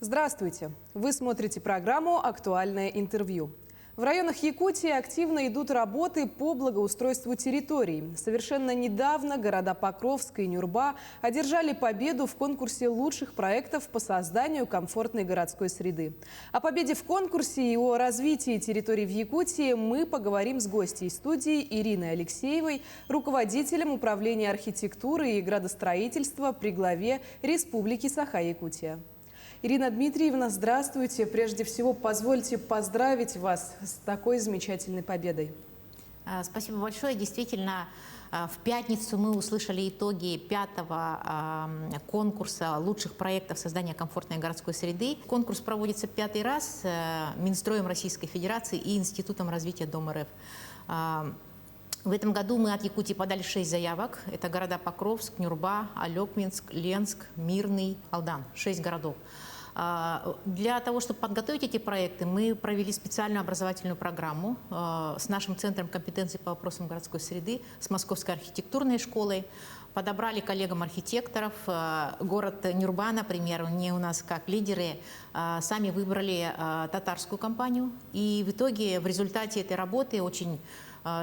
Здравствуйте! Вы смотрите программу «Актуальное интервью». В районах Якутии активно идут работы по благоустройству территорий. Совершенно недавно города Покровск и Нюрба одержали победу в конкурсе лучших проектов по созданию комфортной городской среды. О победе в конкурсе и о развитии территорий в Якутии мы поговорим с гостьей студии Ириной Алексеевой, руководителем управления архитектуры и градостроительства при главе Республики Саха-Якутия. Ирина Дмитриевна, здравствуйте. Прежде всего, позвольте поздравить вас с такой замечательной победой. Спасибо большое. Действительно, в пятницу мы услышали итоги пятого конкурса лучших проектов создания комфортной городской среды. Конкурс проводится пятый раз Минстроем Российской Федерации и Институтом развития Дом РФ. В этом году мы от Якутии подали 6 заявок. Это города Покровск, Нюрба, Алекминск, Ленск, Мирный, Алдан. 6 городов. Для того, чтобы подготовить эти проекты, мы провели специальную образовательную программу с нашим Центром компетенции по вопросам городской среды, с Московской архитектурной школой. Подобрали коллегам архитекторов. Город Нюрба, например, они у нас как лидеры сами выбрали татарскую компанию. И в итоге, в результате этой работы очень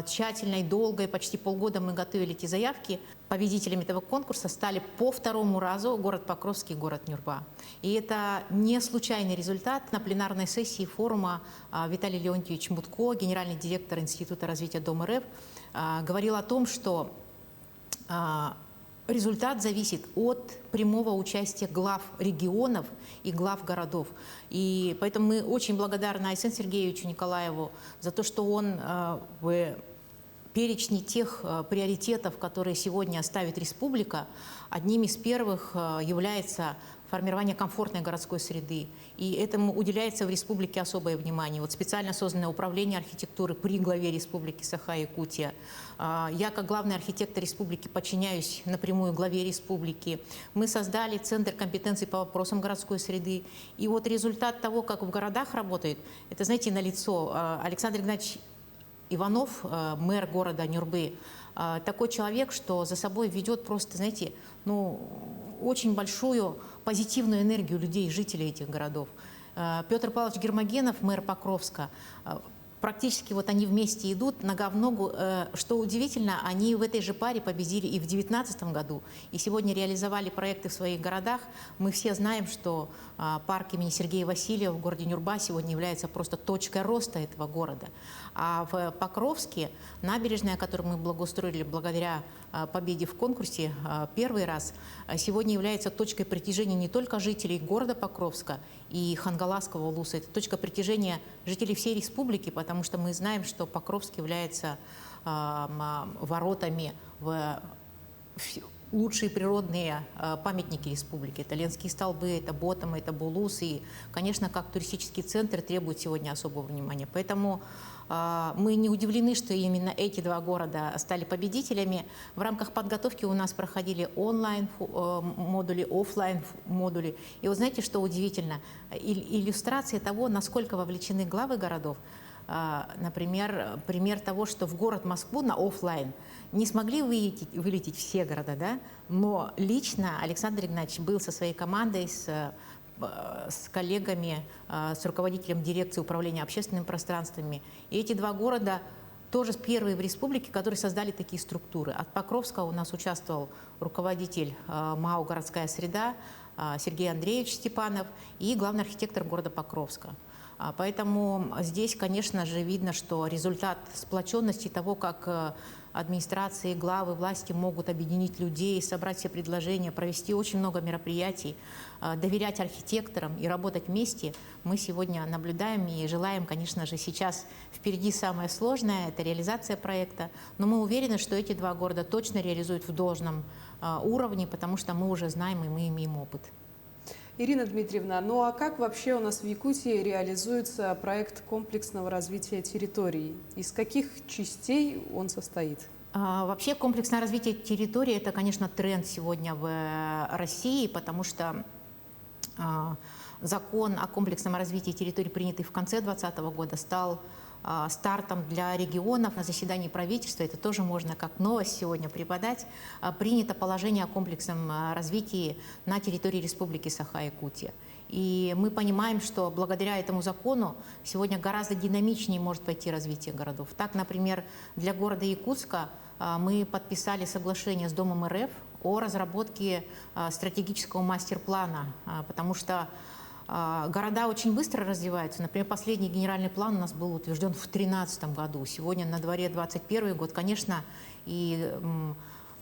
тщательной, долгой, почти полгода мы готовили эти заявки. Победителями этого конкурса стали по второму разу город Покровск и город Нюрба. И это не случайный результат. На пленарной сессии форума Виталий Леонтьевич Мутко, генеральный директор Института развития Дом РФ, говорил о том, что результат зависит от прямого участия глав регионов и глав городов. И поэтому мы очень благодарны Айсену Сергеевичу Николаеву за то, что он в перечне тех приоритетов, которые сегодня ставит республика, одним из первых является формирование комфортной городской среды. И этому уделяется в республике особое внимание. Вот специально созданное управление архитектуры при главе Республики Саха-Якутия. Я, как главный архитектор республики, подчиняюсь напрямую главе республики. Мы создали Центр компетенции по вопросам городской среды. И вот результат того, как в городах работает, это, знаете, налицо. Александр Игнатьевич Иванов, мэр города Нюрбы, такой человек, что за собой ведет просто, знаете, очень большую позитивную энергию людей, жителей этих городов. Петр Павлович Гермогенов, мэр Покровска, практически вот они вместе идут, нога в ногу. Что удивительно, они в этой же паре победили и в 2019 году, и сегодня реализовали проекты в своих городах. Мы все знаем, что парк имени Сергея Васильева в городе Нюрба сегодня является просто точкой роста этого города. А в Покровске набережная, которую мы благоустроили благодаря победе в конкурсе первый раз, сегодня является точкой притяжения не только жителей города Покровска и Хангаласского улуса, это точка притяжения жителей всей республики, потому что мы знаем, что Покровск является воротами в лучшие природные памятники республики. Это Ленские столбы, это Ботомы, это Булус. И, конечно, как туристический центр требует сегодня особого внимания. Поэтому мы не удивлены, что именно эти два города стали победителями. В рамках подготовки у нас проходили онлайн-модули, офлайн-модули. И вот знаете, что удивительно? Иллюстрация того, насколько вовлечены главы городов. Например, пример того, что в город Москву на офлайн не смогли вылететь все города, да? Но лично Александр Игнатьевич был со своей командой, с коллегами, с руководителем дирекции управления общественными пространствами. И эти два города тоже первые в республике, которые создали такие структуры. От Покровска у нас участвовал руководитель МАО «Городская среда» Сергей Андреевич Степанов и главный архитектор города Покровска. Поэтому здесь, конечно же, видно, что результат сплоченности того, как администрации, главы, власти могут объединить людей, собрать все предложения, провести очень много мероприятий, доверять архитекторам и работать вместе, мы сегодня наблюдаем и желаем, конечно же, сейчас впереди самое сложное – это реализация проекта, но мы уверены, что эти два города точно реализуют в должном уровне, потому что мы уже знаем и мы имеем опыт. Ирина Дмитриевна, ну а как вообще у нас в Якутии реализуется проект комплексного развития территорий? Из каких частей он состоит? Вообще комплексное развитие территории – это, конечно, тренд сегодня в России, потому что закон о комплексном развитии территорий, принятый в конце 2020 года, стал стартом для регионов. На заседании правительства, это тоже можно как новость сегодня преподать, принято положение о комплексном развитии на территории Республики Саха-Якутия. И мы понимаем, что благодаря этому закону сегодня гораздо динамичнее может пойти развитие городов. Так, например, для города Якутска мы подписали соглашение с Домом РФ о разработке стратегического мастер-плана, потому что города очень быстро развиваются. Например, последний генеральный план у нас был утвержден в 2013 году. Сегодня на дворе 2021 год. Конечно, и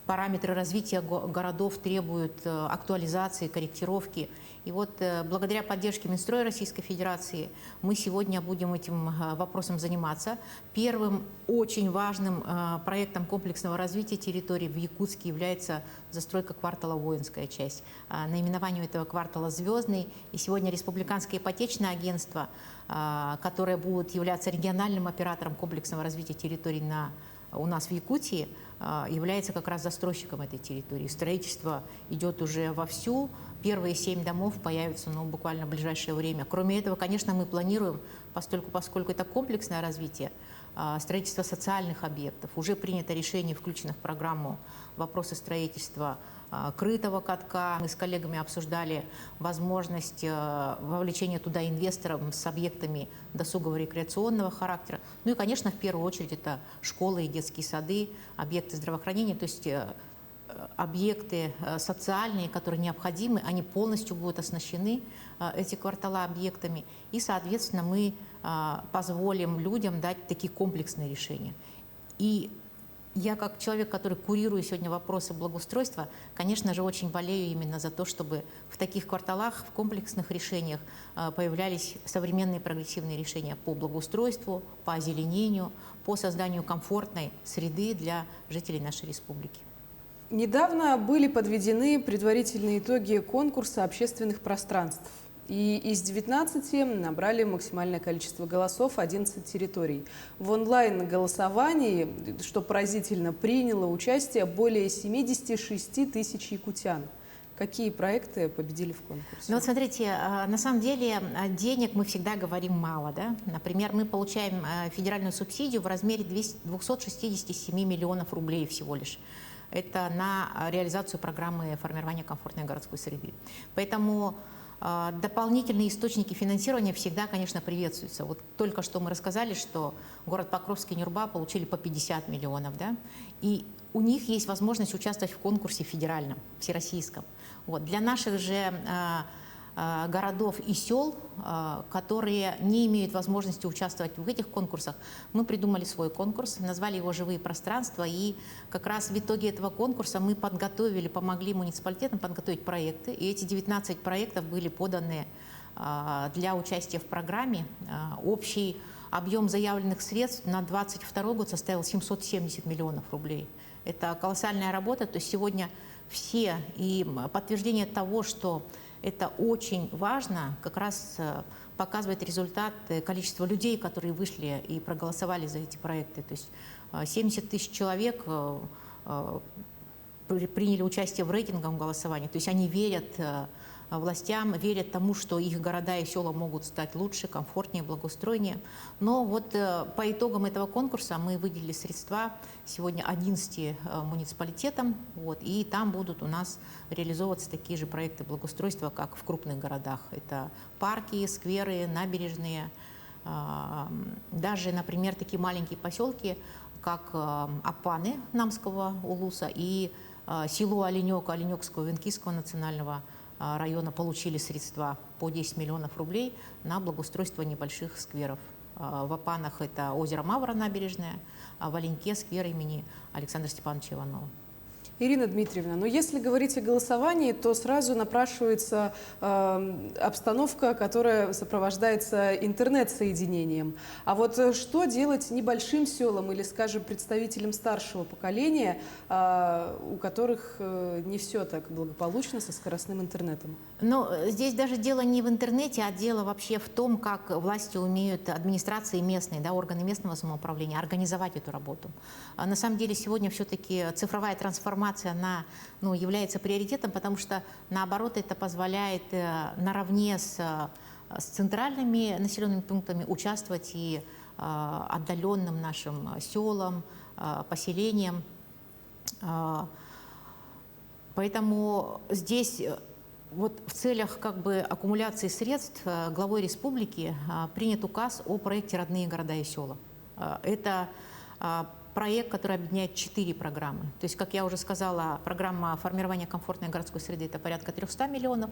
параметры развития городов требуют актуализации, корректировки. И вот благодаря поддержке Минстроя Российской Федерации мы сегодня будем этим вопросом заниматься. Первым очень важным проектом комплексного развития территории в Якутске является застройка квартала «Воинская часть». Наименование этого квартала «Звездный». И сегодня Республиканское ипотечное агентство, которое будет являться региональным оператором комплексного развития территорий у нас в Якутии, является как раз застройщиком этой территории. Строительство идет уже вовсю. Первые 7 домов появятся буквально в ближайшее время. Кроме этого, конечно, мы планируем, поскольку это комплексное развитие, строительство социальных объектов. Уже принято решение, включено в программу вопросы строительства крытого катка. Мы с коллегами обсуждали возможность вовлечения туда инвесторов с объектами досугового рекреационного характера. Ну и, конечно, в первую очередь это школы и детские сады, объекты здравоохранения, то есть объекты социальные, которые необходимы, они полностью будут оснащены, эти квартала, объектами. И, соответственно, мы позволим людям дать такие комплексные решения. И я, как человек, который курирую сегодня вопросы благоустройства, конечно же, очень болею именно за то, чтобы в таких кварталах, в комплексных решениях появлялись современные прогрессивные решения по благоустройству, по озеленению, по созданию комфортной среды для жителей нашей республики. Недавно были подведены предварительные итоги конкурса общественных пространств. И из 19 набрали максимальное количество голосов 11 территорий. В онлайн-голосовании, что поразительно, приняло участие более 76 тысяч якутян. Какие проекты победили в конкурсе? Ну вот смотрите, на самом деле денег мы всегда говорим мало. Да? Например, мы получаем федеральную субсидию в размере 267 миллионов рублей всего лишь. Это на реализацию программы формирования комфортной городской среды. Поэтому дополнительные источники финансирования всегда, конечно, приветствуются. Вот только что мы рассказали, что город Покровск и Нюрба получили по 50 миллионов, да? И у них есть возможность участвовать в конкурсе федеральном, всероссийском. Вот. Для наших же городов и сел, которые не имеют возможности участвовать в этих конкурсах, мы придумали свой конкурс, назвали его «Живые пространства». И как раз в итоге этого конкурса мы подготовили, помогли муниципалитетам подготовить проекты. И эти 19 проектов были поданы для участия в программе. Общий объем заявленных средств на 2022 год составил 770 миллионов рублей. Это колоссальная работа. То есть сегодня все, и подтверждение того, что это очень важно, как раз показывает результат количества людей, которые вышли и проголосовали за эти проекты. То есть 70 тысяч человек приняли участие в рейтинговом голосовании. То есть они верят властям, верят тому, что их города и села могут стать лучше, комфортнее, благоустроеннее. Но вот по итогам этого конкурса мы выделили средства сегодня 11 муниципалитетам, вот, и там будут у нас реализовываться такие же проекты благоустройства, как в крупных городах. Это парки, скверы, набережные, даже, например, такие маленькие поселки, как Апаны Намского улуса и село Оленек Оленекского Венкийского национального района получили средства по 10 миллионов рублей на благоустройство небольших скверов. В Апанах это озеро Мавра набережная, а в Оленьке сквер имени Александра Степановича Иванова. Ирина Дмитриевна, но если говорить о голосовании, то сразу напрашивается обстановка, которая сопровождается интернет-соединением. А вот что делать небольшим селам или, скажем, представителям старшего поколения, у которых не все так благополучно со скоростным интернетом? Но здесь даже дело не в интернете, а дело вообще в том, как власти умеют, администрации местные, да, органы местного самоуправления, организовать эту работу. На самом деле сегодня все-таки цифровая трансформация, она является приоритетом, потому что, наоборот, это позволяет наравне с центральными населенными пунктами участвовать и отдаленным нашим селам, поселениям. Поэтому здесь Вот в целях как бы аккумуляции средств главой республики принят указ о проекте «Родные города и села». Это проект, который объединяет 4 программы. То есть, как я уже сказала, программа формирования комфортной городской среды – это порядка 300 миллионов.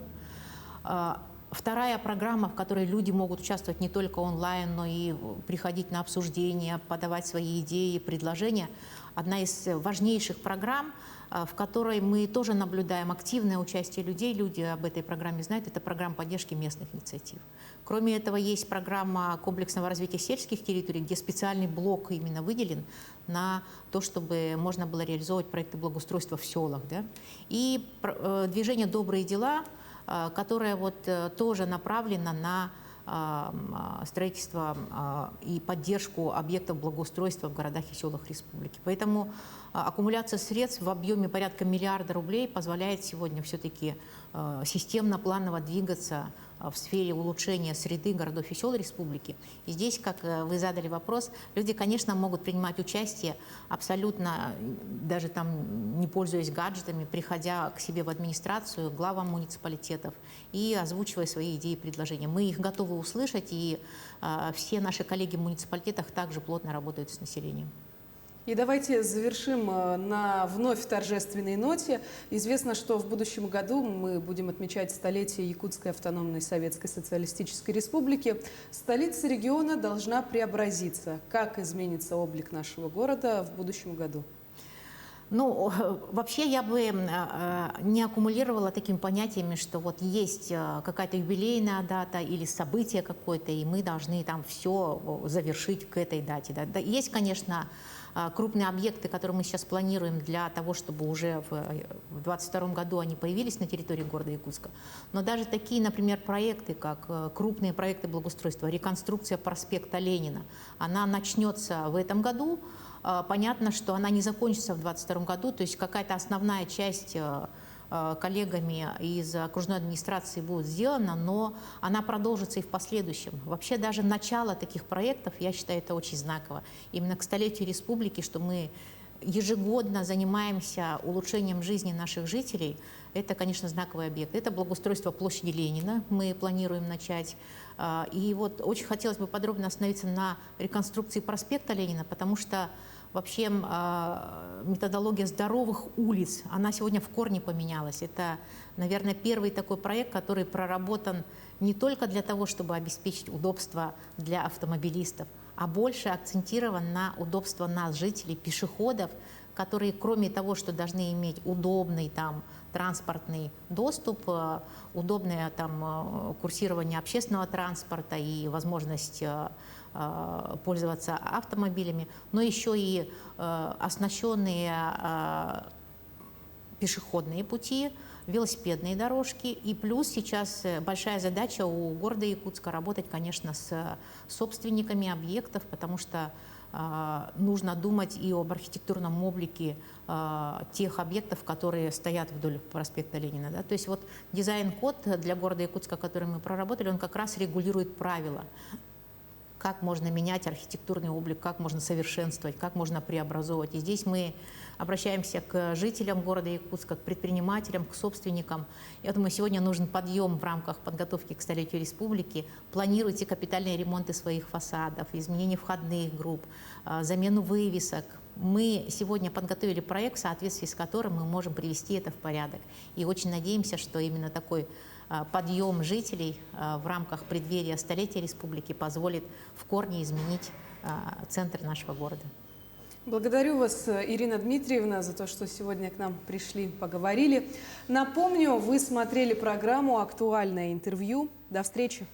Вторая программа, в которой люди могут участвовать не только онлайн, но и приходить на обсуждения, подавать свои идеи, предложения. Одна из важнейших программ, в которой мы тоже наблюдаем активное участие людей. Люди об этой программе знают. Это программа поддержки местных инициатив. Кроме этого, есть программа комплексного развития сельских территорий, где специальный блок именно выделен на то, чтобы можно было реализовывать проекты благоустройства в селах. Да? И движение «Добрые дела», которая вот тоже направлена на строительство и поддержку объектов благоустройства в городах и селах республики. Поэтому аккумуляция средств в объеме порядка миллиарда рублей позволяет сегодня все-таки системно, планово двигаться в сфере улучшения среды городов и сел республики. И здесь, как вы задали вопрос, люди, конечно, могут принимать участие абсолютно, даже там не пользуясь гаджетами, приходя к себе в администрацию, к главам муниципалитетов и озвучивая свои идеи и предложения. Мы их готовы услышать, и все наши коллеги в муниципалитетах также плотно работают с населением. И давайте завершим на вновь торжественной ноте. Известно, что в будущем году мы будем отмечать столетие Якутской автономной Советской Социалистической Республики. Столица региона должна преобразиться. Как изменится облик нашего города в будущем году? Ну, вообще я бы не аккумулировала такими понятиями, что вот есть какая-то юбилейная дата или событие какое-то, и мы должны там все завершить к этой дате. Да, есть, конечно, крупные объекты, которые мы сейчас планируем для того, чтобы уже в 2022 году они появились на территории города Якутска. Но даже такие, например, проекты, как крупные проекты благоустройства, реконструкция проспекта Ленина, она начнется в этом году. Понятно, что она не закончится в 2022 году, то есть какая-то основная часть коллегами из окружной администрации будет сделана, но она продолжится и в последующем. Вообще даже начало таких проектов, я считаю, это очень знаково. Именно к столетию республики, что мы ежегодно занимаемся улучшением жизни наших жителей, это, конечно, знаковый объект. Это благоустройство площади Ленина мы планируем начать. И вот очень хотелось бы подробно остановиться на реконструкции проспекта Ленина, потому что вообще методология здоровых улиц, она сегодня в корне поменялась. Это, наверное, первый такой проект, который проработан не только для того, чтобы обеспечить удобство для автомобилистов, а больше акцентирован на удобство нас, жителей, пешеходов, которые, кроме того, что должны иметь удобный там транспортный доступ, удобное там курсирование общественного транспорта и возможность пользоваться автомобилями, но еще и оснащенные пешеходные пути, велосипедные дорожки. И плюс сейчас большая задача у города Якутска работать, конечно, с собственниками объектов, потому что нужно думать и об архитектурном облике тех объектов, которые стоят вдоль проспекта Ленина. Да? То есть вот дизайн-код для города Якутска, который мы проработали, он как раз регулирует правила, как можно менять архитектурный облик, как можно совершенствовать, как можно преобразовывать. И здесь мы обращаемся к жителям города Якутска, к предпринимателям, к собственникам. Я думаю, сегодня нужен подъем в рамках подготовки к столетию республики. Планируйте капитальные ремонты своих фасадов, изменение входных групп, замену вывесок. Мы сегодня подготовили проект, в соответствии с которым мы можем привести это в порядок. И очень надеемся, что именно такой подъем жителей в рамках преддверия столетия республики позволит в корне изменить центр нашего города. Благодарю вас, Ирина Дмитриевна, за то, что сегодня к нам пришли, поговорили. Напомню, вы смотрели программу «Актуальное интервью». До встречи.